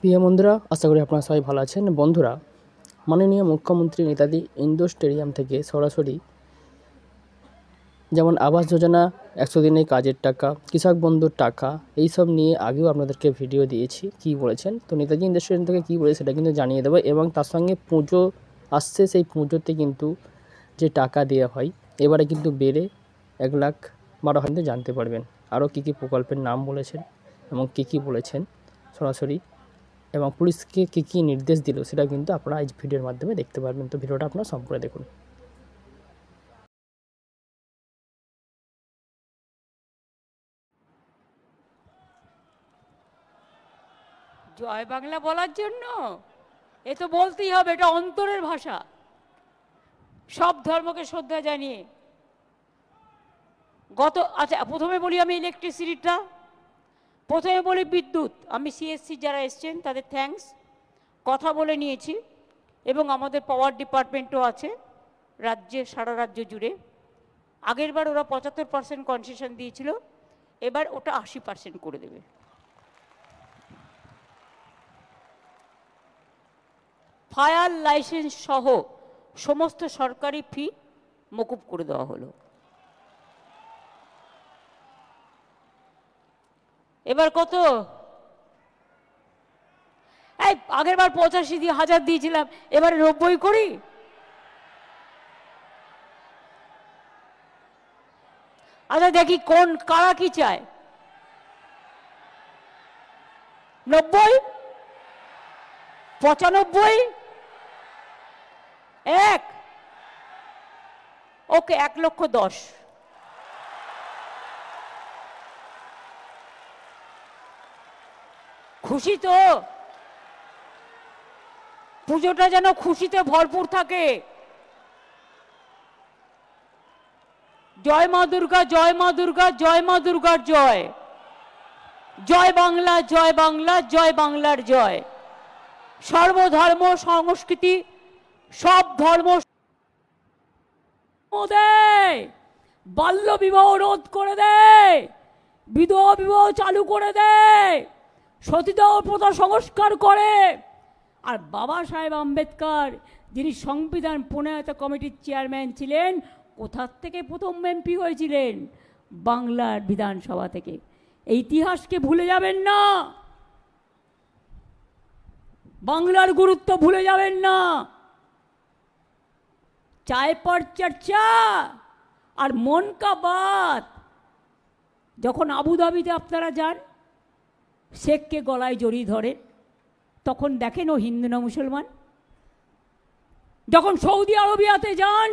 প্রিয় বন্ধুরা, আশা করি আপনারা সবাই ভালো আছেন। বন্ধুরা, মাননীয় মুখ্যমন্ত্রী নেতাজি ইন্ডোর স্টেডিয়াম থেকে সরাসরি যেমন আবাস যোজনা, 100 দিনের কাজের টাকা, কৃষক বন্ধুর টাকা, এইসব নিয়ে আগেও আপনাদেরকে ভিডিও দিয়েছি কী বলেছেন। তো নেতাজি ইন্ডোর স্টেডিয়াম থেকে কী বলেছে সেটা কিন্তু জানিয়ে দেবো, এবং তার সঙ্গে পুজো আসছে, সেই পুজোতে কিন্তু যে টাকা দেওয়া হয় এবারে কিন্তু বেড়ে 1,12,000 জানতে পারবেন। আরও কী কী প্রকল্পের নাম বলেছেন এবং কী কী বলেছেন সরাসরি, এবং পুলিশকে কী কী নির্দেশ দিল সেটা কিন্তু আপনারা এই ভিডিওর মাধ্যমে দেখতে পারবেন। তো ভিডিওটা আপনারা সম্পূর্ণ দেখুন। জয় বাংলা বলার জন্য এ তো বলতেই হবে, এটা অন্তরের ভাষা। সব ধর্মকে শ্রদ্ধা জানিয়ে আচ্ছা, প্রথমে বলি আমি ইলেকট্রিসিটিটা, প্রথমে বলি বিদ্যুৎ। আমি সিএসসি যারা এসছেন তাদের থ্যাঙ্কস, কথা বলে নিয়েছি, এবং আমাদের পাওয়ার ডিপার্টমেন্টও আছে রাজ্যে, সারা রাজ্য জুড়ে। আগের বার ওরা 75% কনসেশন দিয়েছিল, এবার ওটা 80% করে দেবে। ফায়ার লাইসেন্স সহ সমস্ত সরকারি ফি মকুব করে দেওয়া হলো। এবার কত? এই আগের বার 85,000 দিয়েছিলাম, এবারে 90 করি। আচ্ছা দেখি কোন কারা কি চায়। 90, 95, 1, ওকে 1,10,000। খুশি তো? পুজোটা যেন খুশিতে ভরপুর থাকে। জয় মা দুর্গা, জয় মা দুর্গা, জয় মা দুর্গার জয়। জয় বাংলা, জয় বাংলা, জয় বাংলার জয়। সর্বধর্ম সংস্কৃতি, সব ধর্ম দেয়, বাল্য বিবাহ রোধ করে দেয়, বিধবা বিবাহ চালু করে দেয়, সতীদাহ প্রথা সংস্কার করে। আর বাবা সাহেব আম্বেদকর, যিনি সংবিধান প্রণয়ন কমিটির চেয়ারম্যান ছিলেন, কোথার থেকে প্রথম এমপি হয়েছিলেন? বাংলার বিধানসভা থেকে। এই ইতিহাসকে ভুলে যাবেন না, বাংলার গুরুত্ব ভুলে যাবেন না। চায় পর চর্চা আর মন কা বাত। যখন আবুধাবিতে আপনারা যান, শেখকে গলায় জড়িয়ে ধরেন, তখন দেখেন ও হিন্দু না মুসলমান। যখন সৌদি আরবিয়াতে যান,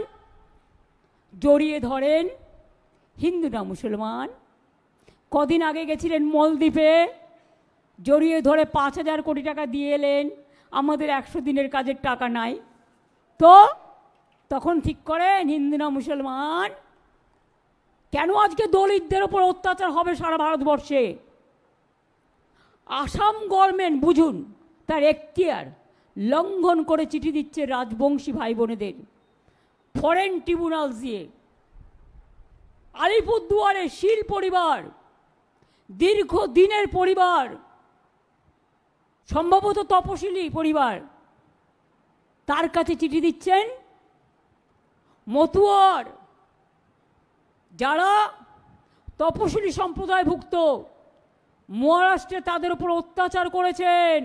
জড়িয়ে ধরেন, হিন্দু না মুসলমান। কদিন আগে গেছিলেন মলদ্বীপে, জড়িয়ে ধরে 5,000 কোটি টাকা দিয়ে এলেন, আমাদের 100 দিনের কাজের টাকা নাই। তো তখন ঠিক করেন হিন্দু না মুসলমান। কেন আজকে দলিতদের ওপর অত্যাচার হবে সারা ভারতবর্ষে? আসাম গভর্নমেন্ট বুঝুন, তার এখতিয়ার লঙ্ঘন করে চিঠি দিচ্ছে রাজবংশী ভাই বোনেদের ফরেন ট্রিব্যুনাল দিয়ে। আলিপুরদুয়ারে শীল পরিবার, দীর্ঘদিনের পরিবার, সম্ভবত তপশিলি পরিবার, তার কাছে চিঠি দিচ্ছেন। মতুয়ার যারা তপশিলি সম্প্রদায়ভুক্ত, মহারাষ্ট্রে তাদের উপর অত্যাচার করেছেন,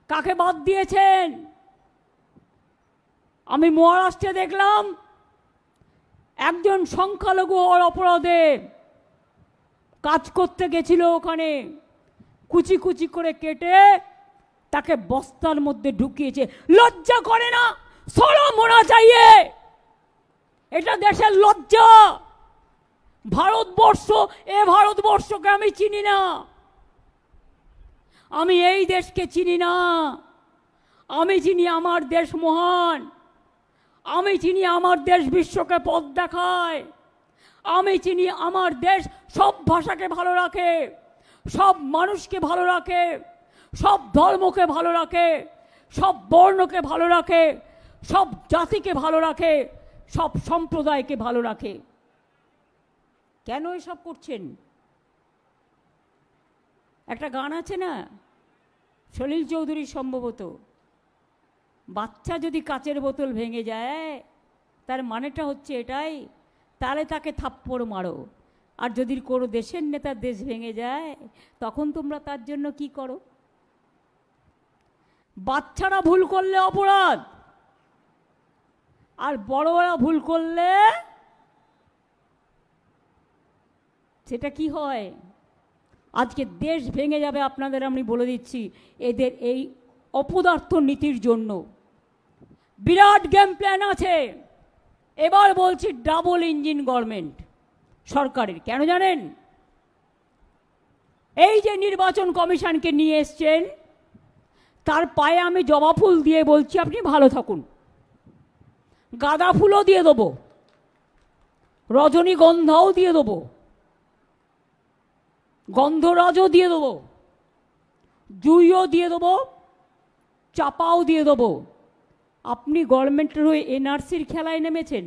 কাকে বাদ দিয়েছেন? আমি মহারাষ্ট্রে দেখলাম একজন সংখ্যালঘু হওয়ার অপরাধে কাজ করতে গেছিল, ওখানে কুচি কুচি করে কেটে তাকে বস্তার মধ্যে ঢুকিয়েছে। লজ্জা করে না? শরম হোনা চাইয়ে। এটা দেশের লজ্জা। ভারতবর্ষ, এ ভারতবর্ষকে আমি চিনি না, আমি এই দেশকে চিনি না। আমি চিনি আমার দেশ মহান, আমি চিনি আমার দেশ বিশ্বকে পথ দেখায়, আমি চিনি আমার দেশ সব ভাষাকে ভালো রাখে, সব মানুষকে ভালো রাখে, সব ধর্মকে ভালো রাখে, সব বর্ণকে ভালো রাখে, সব জাতিকে ভালো রাখে, সব সম্প্রদায়কে ভালো রাখে। কেন এসব করছেন? একটা গান আছে না, সলিল চৌধুরী সম্ভবত, বাচ্চা যদি কাচের বোতল ভেঙে যায় তার মানেটা হচ্ছে এটাই, তাহলে তাকে থাপ্পড় মারো। আর যদি কোনো দেশের নেতার দেশ ভেঙে যায় তখন তোমরা তার জন্য কি করো? বাচ্চারা ভুল করলে অপরাধ, আর বড়রা ভুল করলে সেটা কি হয়? আজকে দেশ ভেঙে যাবে আপনাদের আমি বলে দিচ্ছি, এদের এই অপদার্থ নীতির জন্য। বিরাট গেম প্ল্যান আছে। এবার বলছি ডাবল ইঞ্জিন গভর্নমেন্ট সরকারের। কেন জানেন? এই যে নির্বাচন কমিশনকে নিয়ে এসছেন, তার পায়ে আমি জবা ফুল দিয়ে বলছি আপনি ভালো থাকুন। গাঁদা ফুলও দিয়ে দেবো, রজনীগন্ধাও দিয়ে দেবো, গন্ধরাজও দিয়ে দেবো, জুইও দিয়ে দেবো, চাপাও দিয়ে দেবো। আপনি গভর্নমেন্টের হয়ে এনআরসির খেলায় নেমেছেন।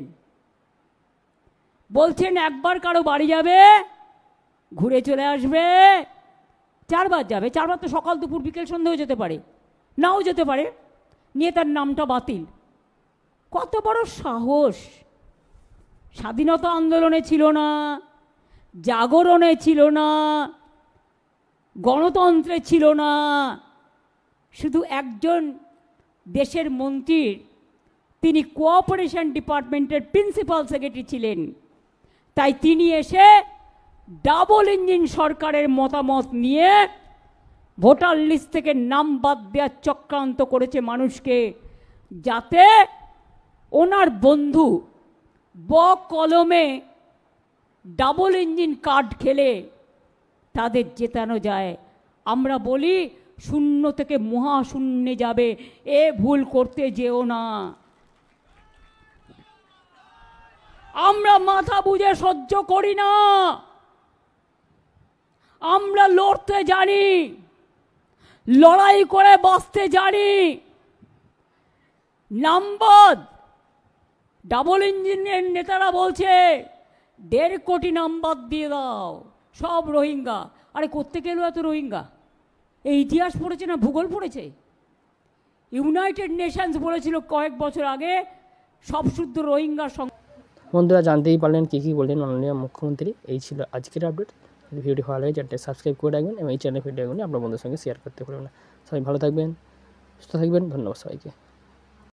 বলছেন একবার কারো বাড়ি যাবে, ঘুরে চলে আসবে, 4 বার যাবে। 4 বার তো সকাল দুপুর বিকেল সন্ধ্যেও যেতে পারে, নাও যেতে পারে, নিয়ে তার নামটা বাতিল। কত বড় সাহস! স্বাধীনতা আন্দোলনে ছিল না, জাগরণে ছিল না, গণতন্ত্রে ছিল না, শুধু একজন দেশের মন্ত্রীর, তিনি কোঅপারেশন ডিপার্টমেন্টের প্রিন্সিপাল সেক্রেটারি ছিলেন। তাই তিনি এসে ডাবল ইঞ্জিন সরকারের মতামত নিয়ে ভোটার লিস্ট থেকে নাম বাদ দেওয়ার চক্রান্ত করেছে মানুষকে, যাতে ওনার বন্ধু কলমে ডাবল ইঞ্জিন কার্ড খেলে তাদের জেতানো যায়। আমরা বলি শূন্য থেকে মহাশূন্যে যাবে, এ ভুল করতে যেও না। আমরা মাথা বুঝে সহ্য করি না, আমরা লড়তে জানি, লড়াই করে বাঁচতে জানি। নামবাদ ডাবল ইঞ্জিনের নেতারা বলছে 1.5 কোটি নামবাদ দিয়ে দাও, সব রোহিঙ্গা। আরে কোত্থেকে এলো এত রোহিঙ্গা? এই ইতিহাস পড়েছে না ভূগোল পড়েছে? ইউনাইটেড নেশনস বলেছিল কয়েক বছর আগে সব শুদ্ধ রোহিঙ্গার সঙ্গে। বন্ধুরা জানতেই পারলেন কী কী বললেন মাননীয় মুখ্যমন্ত্রী। এই ছিল আজকের আপডেট। ভিডিওটি ভালো লাগে চ্যানেলটি সাবস্ক্রাইব করে রাখবেন এবং এই চ্যানেলের ভিডিওগুলি আপনার বন্ধুদের সঙ্গে শেয়ার করতে পারবেন। সবাই ভালো থাকবেন, সুস্থ থাকবেন। ধন্যবাদ সবাইকে।